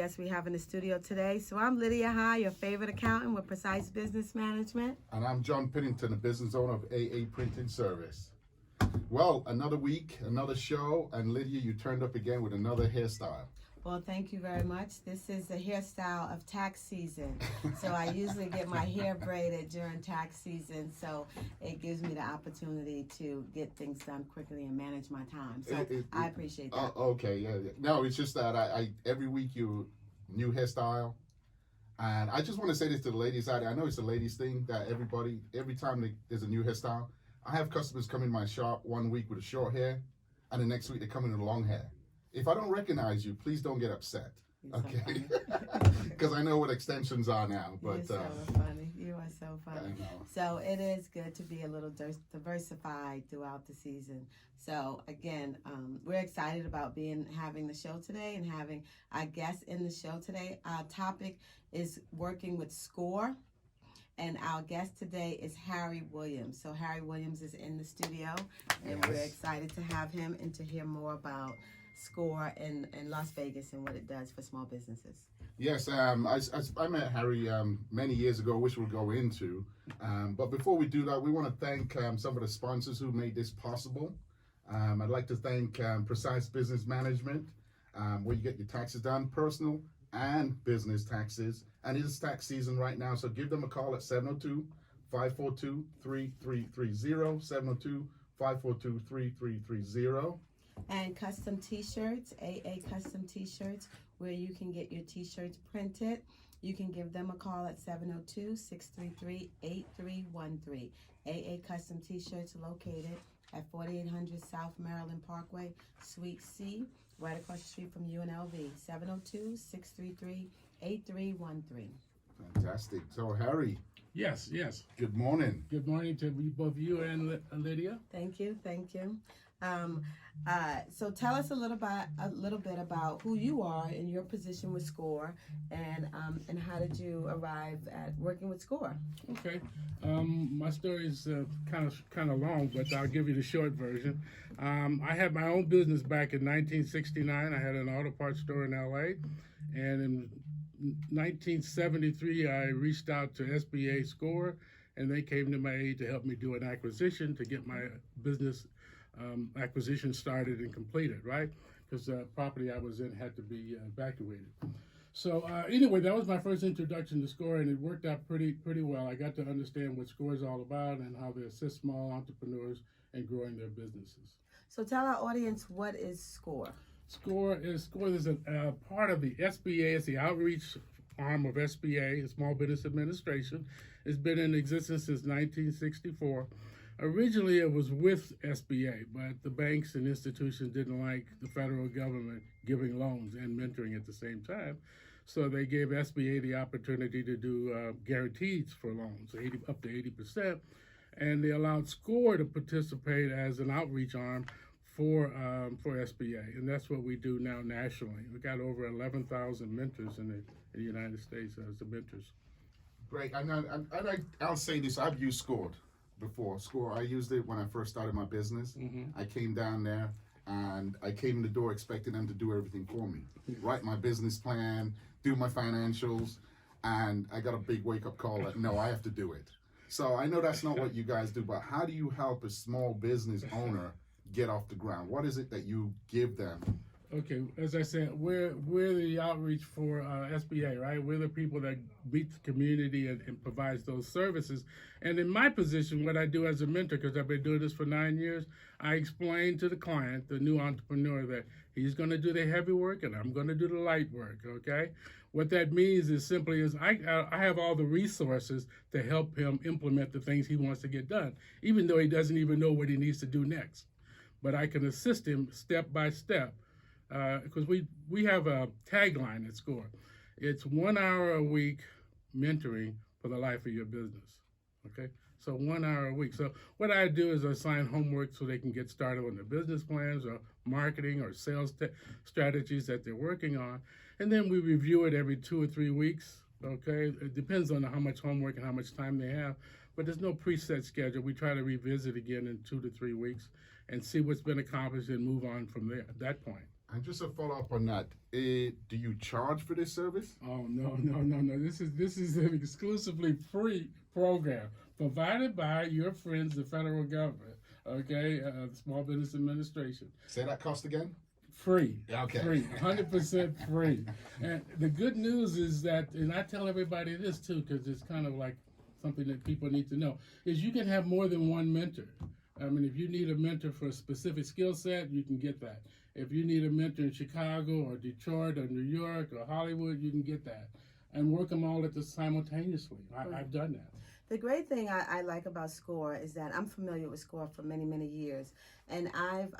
Yes, we have in the studio today. So I'm Lydia, your favorite accountant with Precise Business Management. And I'm John Pinnington, the business owner of AA Printing Service. Well, another week, another show, and Lydia, you turned up again with another hairstyle. Well, thank you very much. This is the hairstyle of tax season. So I usually get my hair braided during tax season. So it gives me the opportunity to get things done quickly and manage my time. So I appreciate that. Okay, yeah. No, it's just that I every week you new hairstyle. And I just want to say this to the ladies out there. I know it's a ladies thing that every time there's a new hairstyle, I have customers come in my shop one week with a short hair, and the next week they come in with long hair. If I don't recognize you, please don't get upset, okay? Because I know what extensions are now. But you're so funny. You are so funny. So it is good to be a little diversified throughout the season. So again, we're excited about having the show today and having our guests in the show today. Our topic is working with SCORE. And our guest today is Harry Williams. So Harry Williams is in the studio, and we're excited to have him and to hear more about SCORE in Las Vegas and what it does for small businesses. Yes, I met Harry many years ago, which we'll go into. But before we do that, we want to thank some of the sponsors who made this possible. I'd like to thank Precise Business Management, where you get your taxes done, personal and business taxes. And it is tax season right now, so give them a call at 702-542-3330, 702-542-3330. And custom t-shirts, AA custom t-shirts, where you can get your t-shirts printed. You can give them a call at 702-633-8313. AA custom t-shirts located at 4800 South Maryland Parkway, Suite C, right across the street from UNLV, 702-633-8313. Fantastic. So, Harry. Yes. Good morning. Good morning to both you and Lydia. Thank you. So tell us a little bit about who you are and your position with SCORE, and how did you arrive at working with SCORE? Okay. My story is kind of long, but I'll give you the short version. I had my own business back in 1969. I had an auto parts store in LA, and in 1973 I reached out to SBA SCORE, and they came to my aid to help me do an acquisition to get my business acquisition started and completed, right? Because the property I was in had to be evacuated. So anyway, that was my first introduction to SCORE, and it worked out pretty well. I got to understand what SCORE is all about and how they assist small entrepreneurs in growing their businesses. So tell our audience, what is SCORE? SCORE is a part of the SBA. It's the outreach arm of SBA, Small Business Administration. It's been in existence since 1964. Originally, it was with SBA, but the banks and institutions didn't like the federal government giving loans and mentoring at the same time. So they gave SBA the opportunity to do guarantees for loans, up to 80%. And they allowed SCORE to participate as an outreach arm for SBA. And that's what we do now nationally. We got over 11,000 mentors in the United States as the mentors. Great. I'll say this, I've used SCORE before. SCORE, I used it when I first started my business. I came down there and I came in the door expecting them to do everything for me. Write my business plan, do my financials, and I got a big wake-up call that no, I have to do it. So I know that's not what you guys do, but how do you help a small business owner get off the ground? What is it that you give them? Okay, as I said, we're the outreach for SBA, right? We're the people that meet the community and provides those services. And in my position, what I do as a mentor, because I've been doing this for 9 years, I explain to the client, the new entrepreneur, that he's going to do the heavy work and I'm going to do the light work, okay? What that means is simply I have all the resources to help him implement the things he wants to get done, even though he doesn't even know what he needs to do next. But I can assist him step by step. Because we have a tagline at SCORE. It's 1 hour a week mentoring for the life of your business, okay? So 1 hour a week. So what I do is I assign homework so they can get started on their business plans or marketing or sales strategies that they're working on. And then we review it every 2 or 3 weeks, okay? It depends on how much homework and how much time they have. But there's no preset schedule. We try to revisit again in 2 to 3 weeks and see what's been accomplished and move on from there at that point. And just a follow up on that, do you charge for this service? Oh no. This is an exclusively free program provided by your friends, the federal government. Okay, Small Business Administration. Say that cost again. Free. Okay. Free. 100% free. And the good news is that, and I tell everybody this too, because it's kind of like something that people need to know, is you can have more than one mentor. I mean, if you need a mentor for a specific skill set, you can get that. If you need a mentor in Chicago or Detroit or New York or Hollywood, you can get that. And work them all simultaneously. I've done that. The great thing I like about SCORE is that I'm familiar with SCORE for many, many years. And I've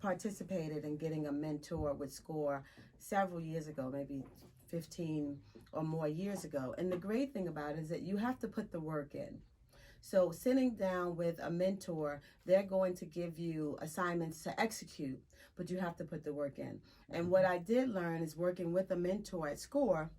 participated in getting a mentor with SCORE several years ago, maybe 15 or more years ago. And the great thing about it is that you have to put the work in. So sitting down with a mentor, they're going to give you assignments to execute, but you have to put the work in. And what I did learn is working with a mentor at SCORE,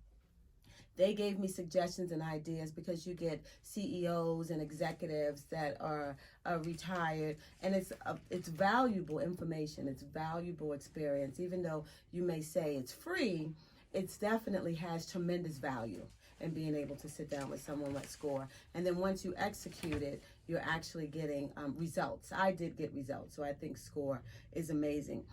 they gave me suggestions and ideas because you get CEOs and executives that are retired, and it's valuable information, it's valuable experience. Even though you may say it's free, it definitely has tremendous value in being able to sit down with someone like SCORE. And then once you execute it, you're actually getting results. I did get results, so I think SCORE is amazing.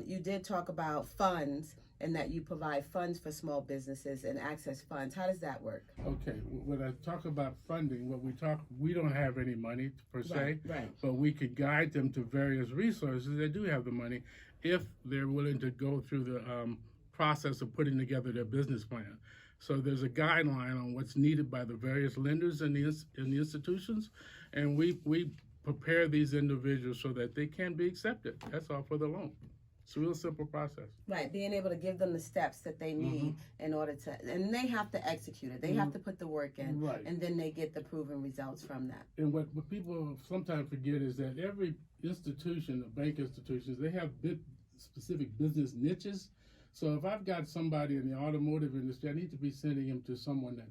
You did talk about funds and that you provide funds for small businesses and access funds. How does that work? Okay, when I talk about funding, we don't have any money per se, right. But we could guide them to various resources that do have the money if they're willing to go through the process of putting together their business plan. So there's a guideline on what's needed by the various lenders in the institutions, and we prepare these individuals so that they can be accepted. That's all for the loan. It's a real simple process. Right, being able to give them the steps that they need in order to, and they have to execute it. They have to put the work in, right. And then they get the proven results from that. And what people sometimes forget is that every institution, the bank institutions, they have specific business niches. So if I've got somebody in the automotive industry, I need to be sending him to someone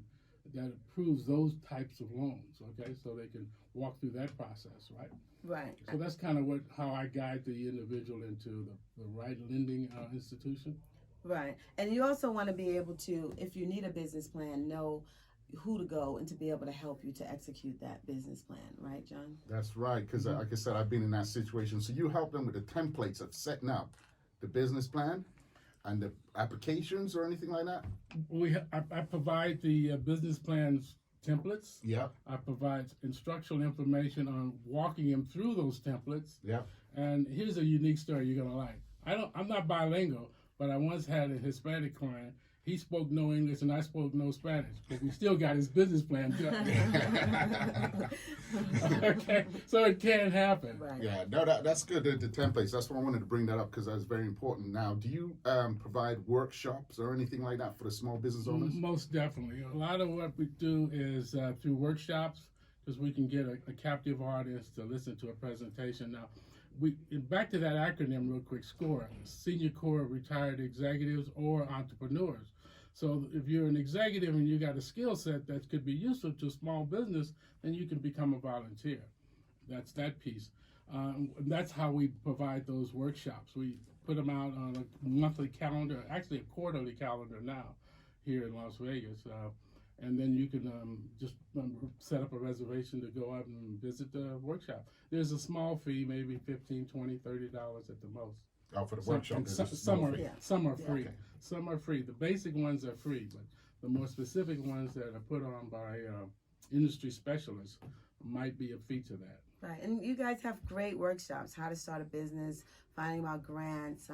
that approves those types of loans, okay, so they can walk through that process, right? Right. So that's kind of how I guide the individual into the right lending institution. Right. And you also want to be able to, if you need a business plan, know who to go and to be able to help you to execute that business plan, right, John? That's right, because like I said, I've been in that situation. So you help them with the templates of setting up the business plan and the applications or anything like that? I provide the business plans templates. Yeah. I provide instructional information on walking them through those templates. Yeah. And here's a unique story you're gonna like. I'm not bilingual, but I once had a Hispanic client. He spoke no English and I spoke no Spanish, but we still got his business plan done. Okay, so it can happen. Right. Yeah, no, that's good. The templates. That's why I wanted to bring that up because that's very important. Now, do you provide workshops or anything like that for the small business owners? Most definitely. A lot of what we do is through workshops, because we can get a captive audience to listen to a presentation. Now, back to that acronym real quick, SCORE, Senior Core Retired Executives or Entrepreneurs. So if you're an executive and you got a skill set that could be useful to a small business, then you can become a volunteer. That's that piece. That's how we provide those workshops. We put them out on a monthly calendar, actually a quarterly calendar now here in Las Vegas. And then you can just set up a reservation to go out and visit the workshop. There's a small fee, maybe $15, $20, $30 at the most. Oh, for the workshop. Some are free. Okay. Some are free. The basic ones are free, but the more specific ones that are put on by industry specialists might be a fee to that. Right, and you guys have great workshops, how to start a business, finding out grants,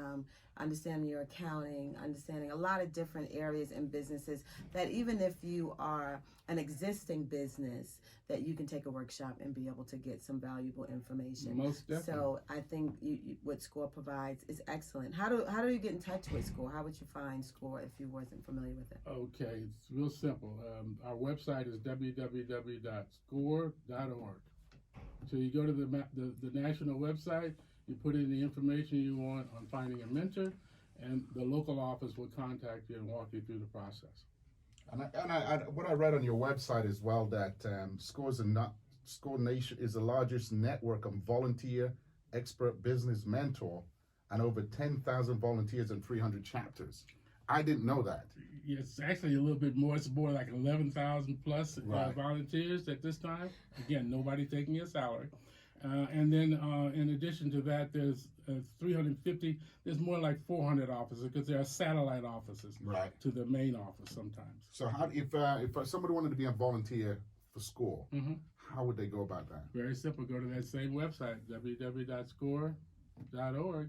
understanding your accounting, understanding a lot of different areas in businesses that even if you are an existing business, that you can take a workshop and be able to get some valuable information. Most definitely. So I think what SCORE provides is excellent. How do you get in touch with SCORE? How would you find SCORE if you wasn't familiar with it? Okay, it's real simple. Our website is www.score.org. So you go to the national website, you put in the information you want on finding a mentor, and the local office will contact you and walk you through the process. And what I read on your website as well, that SCORE Nation is the largest network of volunteer expert business mentor and over 10,000 volunteers and 300 chapters. I didn't know that. It's actually a little bit more. It's more like 11,000 plus Right. volunteers at this time. Again, nobody taking a salary. And then in addition to that, there's 350, there's more like 400 offices because there are satellite offices Right. to the main office sometimes. So how, if somebody wanted to be a volunteer for SCORE, how would they go about that? Very simple. Go to that same website, www.score.org,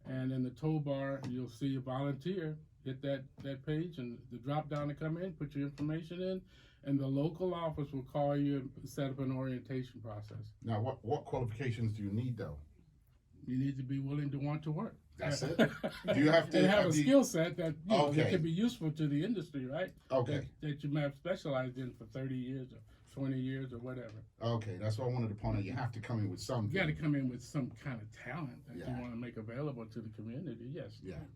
and in the toolbar, you'll see a volunteer. Hit that page and the drop down to come in, put your information in, and the local office will call you and set up an orientation process. Now, what qualifications do you need, though? You need to be willing to want to work. That's it? Do you have to and have a skill set that that can be useful to the industry, right? Okay. That you may have specialized in for 30 years or 20 years or whatever. Okay, that's what I wanted to point out. You have to come in with something. You got to come in with some kind of talent that Yeah. you want to make available to the community. Yes. Yeah.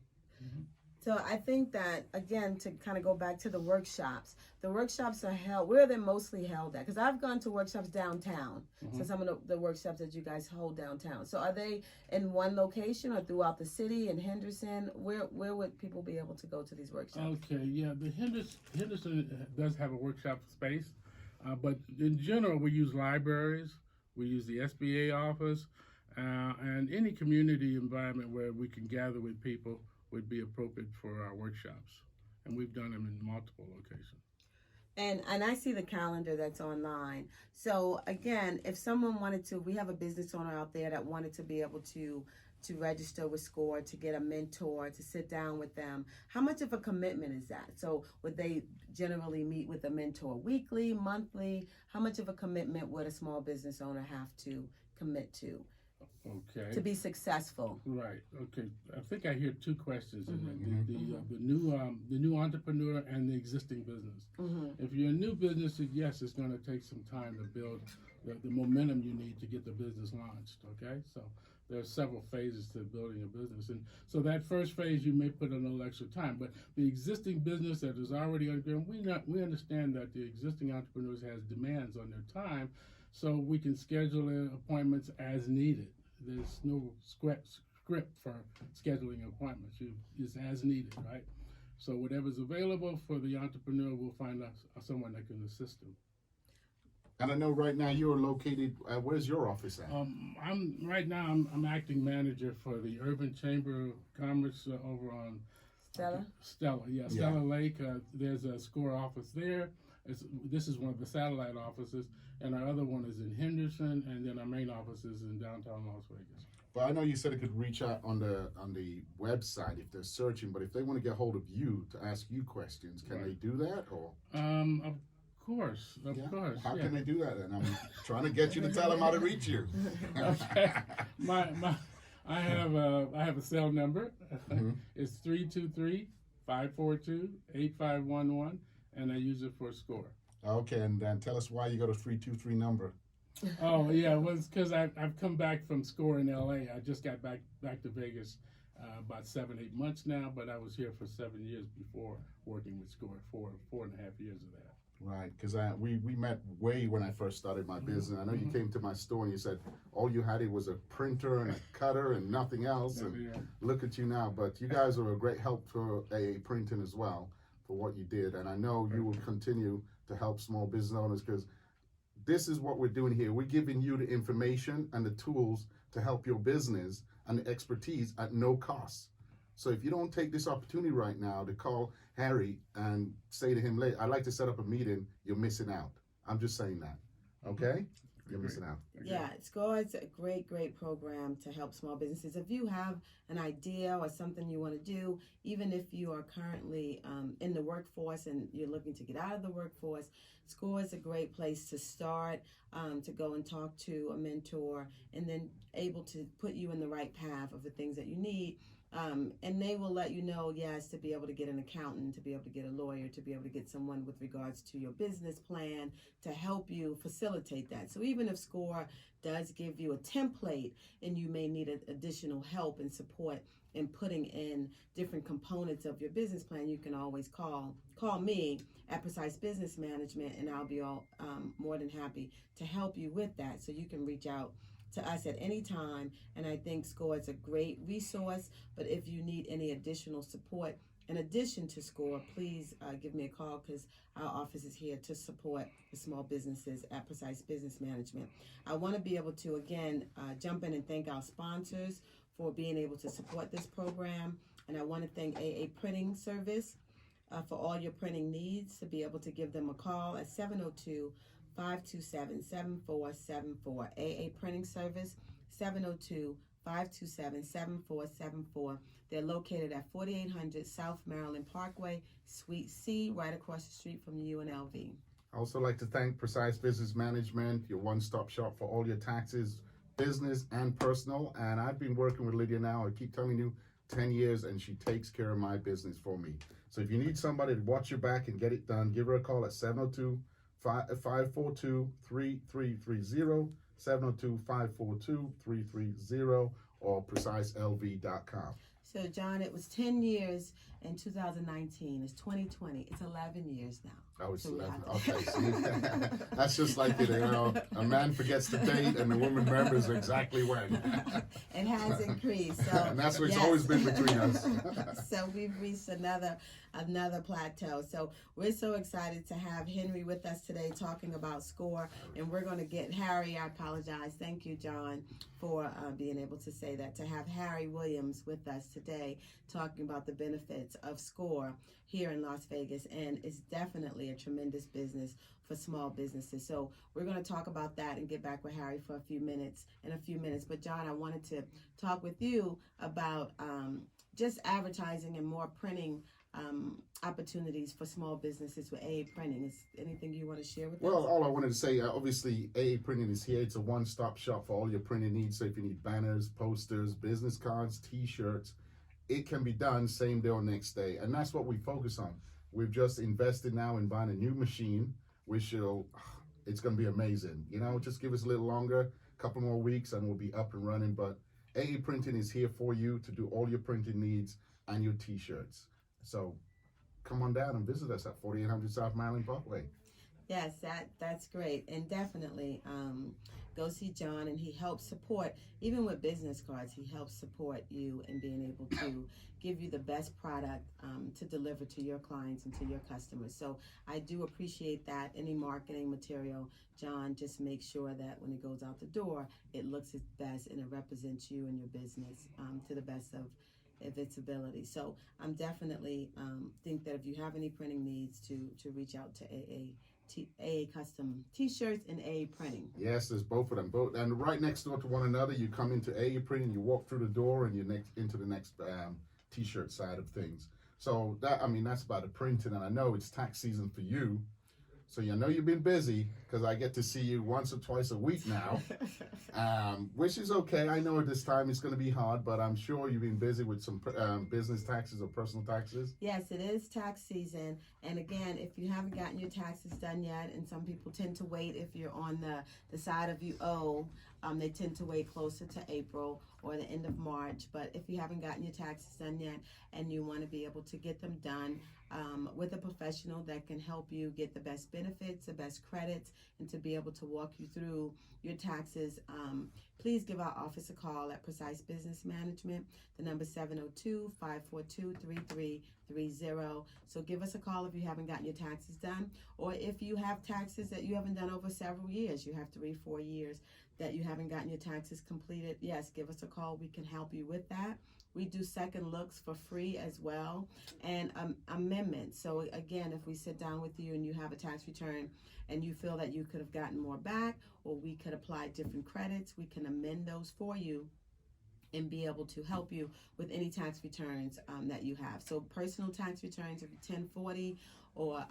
So I think that, again, to kind of go back to the workshops are held, where they're mostly held at, because I've gone to workshops downtown, so some of the workshops that you guys hold downtown. So are they in one location or throughout the city, in Henderson? Where would people be able to go to these workshops? Okay, yeah, the Henderson does have a workshop space, but in general, we use libraries, we use the SBA office, and any community environment where we can gather with people would be appropriate for our workshops, and we've done them in multiple locations. And I see the calendar that's online. So again, if someone wanted to, we have a business owner out there that wanted to be able to register with SCORE, to get a mentor, to sit down with them. How much of a commitment is that? So would they generally meet with a mentor weekly, monthly? How much of a commitment would a small business owner have to commit to? Okay. To be successful. Right. Okay. I think I hear two questions in there. The new entrepreneur and the existing business. If you're a new business, yes, it's going to take some time to build the momentum you need to get the business launched. Okay. So there are several phases to building a business, and so that first phase you may put in a little extra time. But the existing business that is already underground, we understand that the existing entrepreneurs has demands on their time, so we can schedule in appointments as needed. There's no script for scheduling appointments. It's as needed, right? So whatever's available for the entrepreneur, we'll find someone that can assist them. And I know right now you're located. Where's your office at? I'm acting manager for the Urban Chamber of Commerce over on Stella Lake. There's a SCORE office there. This is one of the satellite offices, and our other one is in Henderson, and then our main office is in downtown Las Vegas. Well, I know you said it could reach out on the website if they're searching, but if they want to get hold of you to ask you questions, can they do that? Or of course. How can they do that? And I'm trying to get you to tell them how to reach you. Okay. I have a cell number. It's 323-542-8511. And I use it for SCORE. Okay, and then tell us why you got a 323 number. Oh yeah, well, it's because I've come back from SCORE in LA. I just got back to Vegas about 7-8 months now, but I was here for 7 years before working with SCORE, 4.5 years of that. Right, because we met way when I first started my business. I know you came to my store and you said all you had was a printer and a cutter and nothing else. And look at you now. But you guys are a great help for AA Printing as well, for what you did, and I know you will continue to help small business owners, because this is what we're doing here. We're giving you the information and the tools to help your business and the expertise at no cost. So if you don't take this opportunity right now to call Harry and say to him, I'd like to set up a meeting, you're missing out. I'm just saying that. Okay? You're missing out. Yeah, SCORE is a great program to help small businesses. If you have an idea or something you want to do, even if you are currently in the workforce and you're looking to get out of the workforce, SCORE is a great place to start, to go and talk to a mentor, and then able to put you in the right path of the things that you need. And they will let you know, yes, to be able to get an accountant, to be able to get a lawyer, to be able to get someone with regards to your business plan to help you facilitate that. So even if SCORE does give you a template and you may need additional help and support in putting in different components of your business plan, you can always call me at Precise Business Management, and I'll be more than happy to help you with that. So you can reach out to us at any time. And I think SCORE is a great resource. But if you need any additional support in addition to SCORE, please give me a call, because our office is here to support the small businesses at Precise Business Management. I want to be able to, again, jump in and thank our sponsors for being able to support this program. And I want to thank AA Printing Service for all your printing needs, to be able to give them a call at 702-527-7474. AA Printing Service, 702-527-7474. They're located at 4800 South Maryland Parkway, Suite C, right across the street from UNLV. I also like to thank Precise Business Management, your one-stop shop for all your taxes, business and personal. And I've been working with Lydia now, I keep telling you, 10 years, and she takes care of my business for me. So if you need somebody to watch your back and get it done, give her a call at 702-542-3330, 702-542-3330, or preciselv.com. So, John, it was 10 years in 2019. It's 2020. It's 11 years now. Oh, it's So 11. we have to- Okay, see, that's just like it. A man forgets the date, and the woman remembers exactly when. It has increased. So, And that's what's yes. always been between us. So we've reached another plateau. So we're so excited to have Henry with us today talking about SCORE, and we're going to get Harry. I apologize. Thank you, John, for being able to say that. To have Harry Williams with us today talking about the benefits of SCORE here in Las Vegas, and it's definitely a tremendous business for small businesses. So we're going to talk about that and get back with Harry for a few minutes. But John, I wanted to talk with you about just advertising and more printing opportunities for small businesses with AA Printing. Is anything you want to share with us? Well, all I wanted to say, obviously, AA Printing is here. It's a one-stop shop for all your printing needs. So if you need banners, posters, business cards, T-shirts, it can be done same day or next day. And that's what we focus on. We've just invested now in buying a new machine, which it's going to be amazing. Just give us a little longer, a couple more weeks, and we'll be up and running. But AA Printing is here for you to do all your printing needs and your T-shirts. So come on down and visit us at 4800 South Maryland Parkway. Yes, that's great. And definitely go see John, and he helps support, even with business cards, he helps support you in being able to give you the best product to deliver to your clients and to your customers. So I do appreciate that. Any marketing material, John, just make sure that when it goes out the door, it looks its best and it represents you and your business to the best of its ability. So I'm definitely think that if you have any printing needs, to reach out to AA Custom T-shirts and AA Printing. Yes, there's both of them. Both, and right next door to one another. You come into AA Printing, you walk through the door, and you're into the next T-shirt side of things. So that's about the printing. And I know it's tax season for you, so you've been busy, because I get to see you once or twice a week now, which is okay. I know at this time it's going to be hard, but I'm sure you've been busy with some business taxes or personal taxes. Yes, it is tax season. And again, if you haven't gotten your taxes done yet, and some people tend to wait, if you're on the side of you owe, they tend to wait closer to April or the end of March. But if you haven't gotten your taxes done yet and you want to be able to get them done with a professional that can help you get the best benefits, the best credits, and to be able to walk you through your taxes, please give our office a call at Precise Business Management. The number is 702-542-3330. So give us a call if you haven't gotten your taxes done, or if you have taxes that you haven't done over several years, you have 3-4 years that you haven't gotten your taxes completed. Yes, give us a call. We can help you with that. We do second looks for free as well, and amendments. So again, if we sit down with you and you have a tax return and you feel that you could have gotten more back, or we could apply different credits, we can amend those for you and be able to help you with any tax returns that you have. So personal tax returns, if you're 1040 or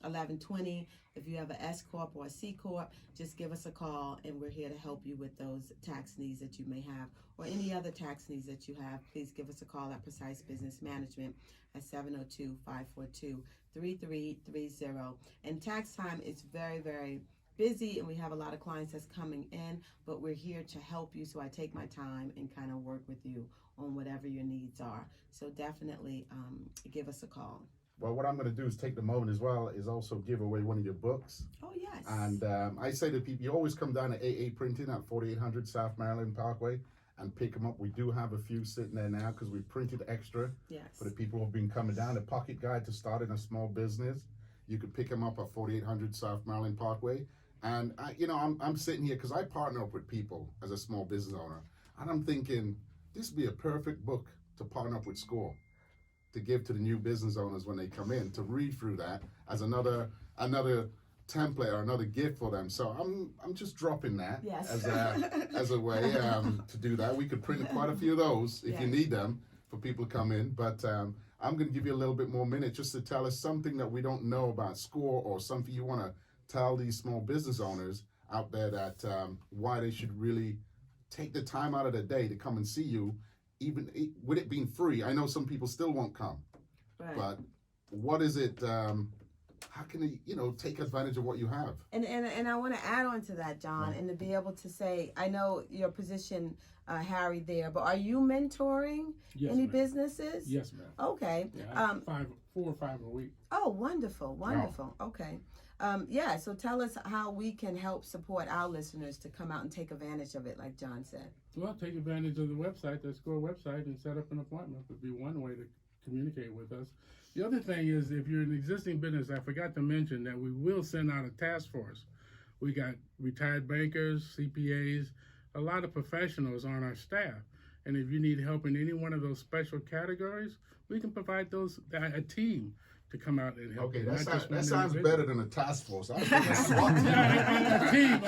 1120, if you have an S Corp or a C Corp, just give us a call, and we're here to help you with those tax needs that you may have, or any other tax needs that you have. Please give us a call at Precise Business Management at 702-542-3330. And tax time is very, very busy, and we have a lot of clients that's coming in, but we're here to help you. So I take my time and kind of work with you on whatever your needs are. So definitely give us a call. Well, what I'm going to do is take the moment as well is also give away one of your books. Oh, yes. And I say to people, you always come down to AA Printing at 4800 South Maryland Parkway and pick them up. We do have a few sitting there now because we printed extra for the people who've been coming down. The Pocket Guide to Starting a Small Business. You can pick them up at 4800 South Maryland Parkway. And I'm sitting here because I partner up with people as a small business owner, and I'm thinking this would be a perfect book to partner up with SCORE, to give to the new business owners when they come in, to read through that as another template or another gift for them. So I'm just dropping that as a way to do that. We could print quite a few of those if you need them for people to come in. But I'm going to give you a little bit more minute just to tell us something that we don't know about SCORE, or something you want to tell these small business owners out there that why they should really take the time out of their day to come and see you, even with it being free. I know some people still won't come, but what is it? How can they, take advantage of what you have? And I want to add on to that, John, and to be able to say, I know your position, Harry, there, but are you mentoring any businesses? Yes, ma'am. Okay. Yeah, 4 or 5 a week. Oh, wonderful. Wow. Okay. So tell us how we can help support our listeners to come out and take advantage of it, like John said. Well, take advantage of the website, the SCORE website, and set up an appointment would be one way to communicate with us. The other thing is, if you're an existing business, I forgot to mention that we will send out a task force. We got retired bankers, CPAs, a lot of professionals on our staff. And if you need help in any one of those special categories, we can provide a team to come out and help. Okay, that sounds better than a task force. I think a SWAT team.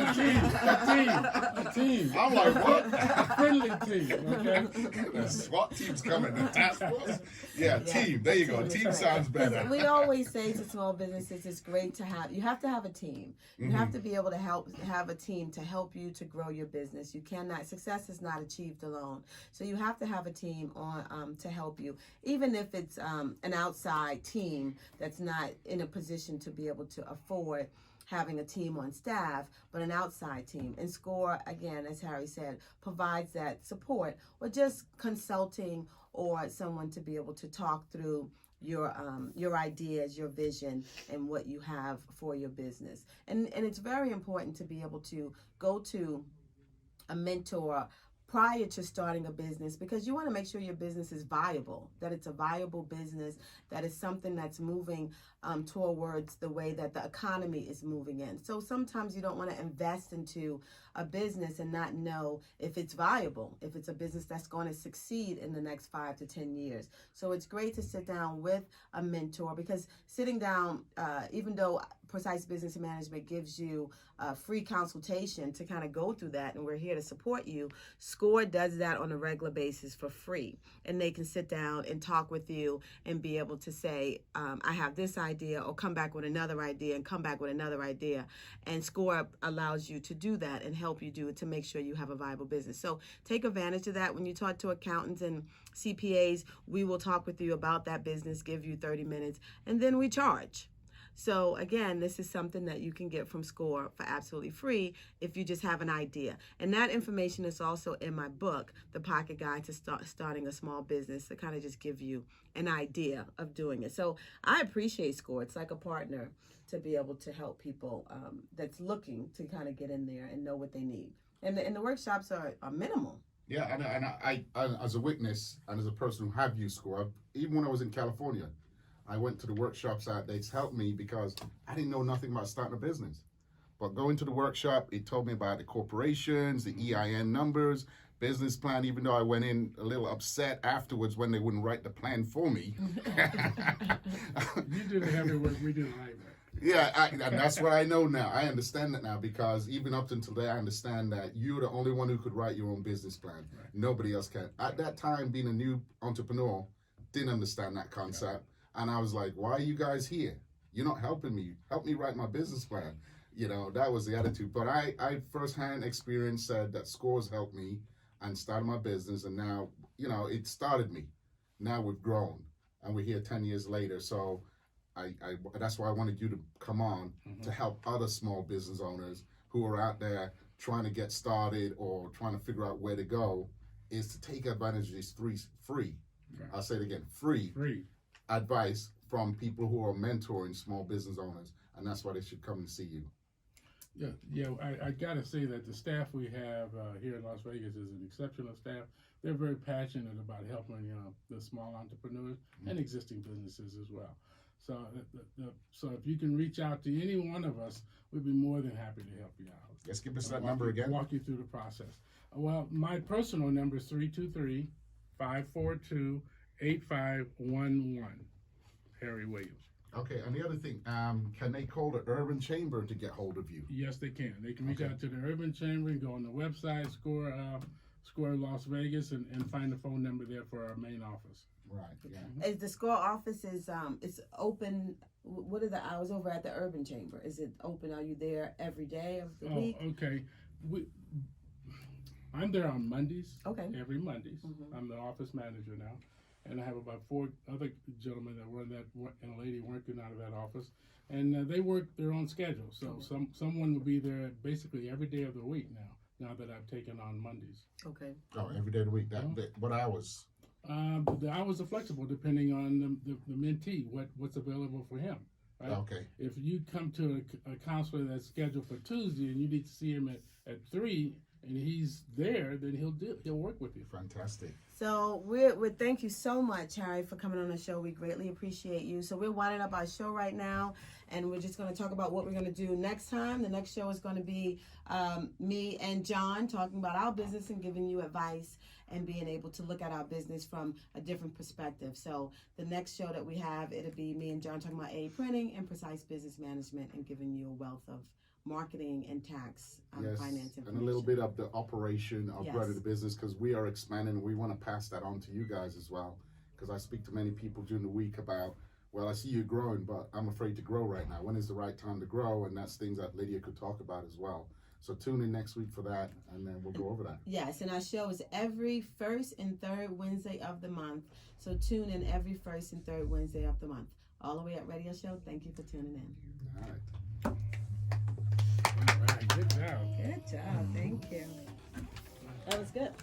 A team. I'm like, what? A friendly team, okay? The SWAT team's coming, the task force? Yeah, team. There you go. Team sounds better. We always say to small businesses, it's great to have to have a team. You have to be able to have a team to help you to grow your business. Success is not achieved alone. So you have to have a team to help you, even if it's an outside team that's not in a position to be able to afford having a team on staff, but an outside team. And SCORE, again, as Harry said, provides that support, or just consulting, or someone to be able to talk through your ideas, your vision, and what you have for your business. And it's very important to be able to go to a mentor prior to starting a business, because you want to make sure your business is viable, that it's a viable business, that is something that's moving towards the way that the economy is moving in. So sometimes you don't want to invest into a business and not know if it's viable, if it's a business that's going to succeed in the next 5 to 10 years. So it's great to sit down with a mentor, because sitting down, even though Precise Business Management gives you a free consultation to kind of go through that, and we're here to support you, SCORE does that on a regular basis for free. And they can sit down and talk with you and be able to say, I have this idea, or come back with another idea, and come back with another idea. And SCORE allows you to do that and help you do it to make sure you have a viable business. So take advantage of that. When you talk to accountants and CPAs, we will talk with you about that business, give you 30 minutes, and then we charge. So again, this is something that you can get from SCORE for absolutely free if you just have an idea. And that information is also in my book, The Pocket Guide to Starting a Small Business, to kind of just give you an idea of doing it. So I appreciate SCORE. It's like a partner to be able to help people that's looking to kind of get in there and know what they need. And the workshops are minimal. Yeah, and I as a witness and as a person who have used SCORE, even when I was in California, I went to the workshops out there. It's helped me because I didn't know nothing about starting a business. But going to the workshop, it told me about the corporations, the EIN numbers, business plan, even though I went in a little upset afterwards when they wouldn't write the plan for me. You did the heavy work, we didn't like that. Yeah, and that's what I know now. I understand that now, because even up until today, I understand that you're the only one who could write your own business plan. Right. Nobody else can. At that time, being a new entrepreneur, didn't understand that concept. Yeah. And I was like, why are you guys here? You're not helping me. Help me write my business plan. That was the attitude. But I firsthand experience said that SCORE's helped me and started my business. And now, it started me. Now we've grown. And we're here 10 years later. So that's why I wanted you to come on to help other small business owners who are out there trying to get started or trying to figure out where to go, is to take advantage of this free. Right. I'll say it again, free advice from people who are mentoring small business owners, and that's why they should come and see you. Yeah. I gotta say that the staff we have here in Las Vegas is an exceptional staff. They're very passionate about helping the small entrepreneurs and existing businesses as well. So, so if you can reach out to any one of us, we'd be more than happy to help you out. Let's give us that number again. Walk you through the process. Well, my personal number is 323-542-8511. Harry Williams. Okay, and the other thing, can they call the Urban Chamber to get hold of you? Yes, they can. They can reach out to the Urban Chamber and go on the website, Score Las Vegas, and find the phone number there for our main office. Right. Yeah. Is the Score office is it's open? What are the hours over at the Urban Chamber? Is it open? Are you there every day of the week? Okay. I'm there on Mondays. Okay. Every Mondays. I'm the office manager now, and I have about 4 other gentlemen that run that, and a lady working out of that office, and they work their own schedule. So someone will be there basically every day of the week now that I've taken on Mondays. Okay. Oh, every day of the week. What hours? The hours are flexible depending on the mentee, what's available for him. Right? Okay. If you come to a counselor that's scheduled for Tuesday and you need to see him at 3 and he's there, then he'll work with you. Fantastic. So we thank you so much, Harry, for coming on the show. We greatly appreciate you. So we're winding up our show right now, and we're just going to talk about what we're going to do next time. The next show is going to be me and John talking about our business and giving you advice and being able to look at our business from a different perspective. So the next show that we have, it'll be me and John talking about A printing and precise business management and giving you a wealth of marketing and tax finance information. And a little bit of the operation of running the Yes. business, because we are expanding and we want to pass that on to you guys as well. Because I speak to many people during the week about, well, I see you growing, but I'm afraid to grow right now. When is the right time to grow? And that's things that Lydia could talk about as well. So tune in next week for that, and then we'll go over that. Yes, and our show is every first and third Wednesday of the month. So tune in every first and third Wednesday of the month. All the way at Radio Show. Thank you for tuning in. All right. All right, good job. Good job. Thank you. That was good.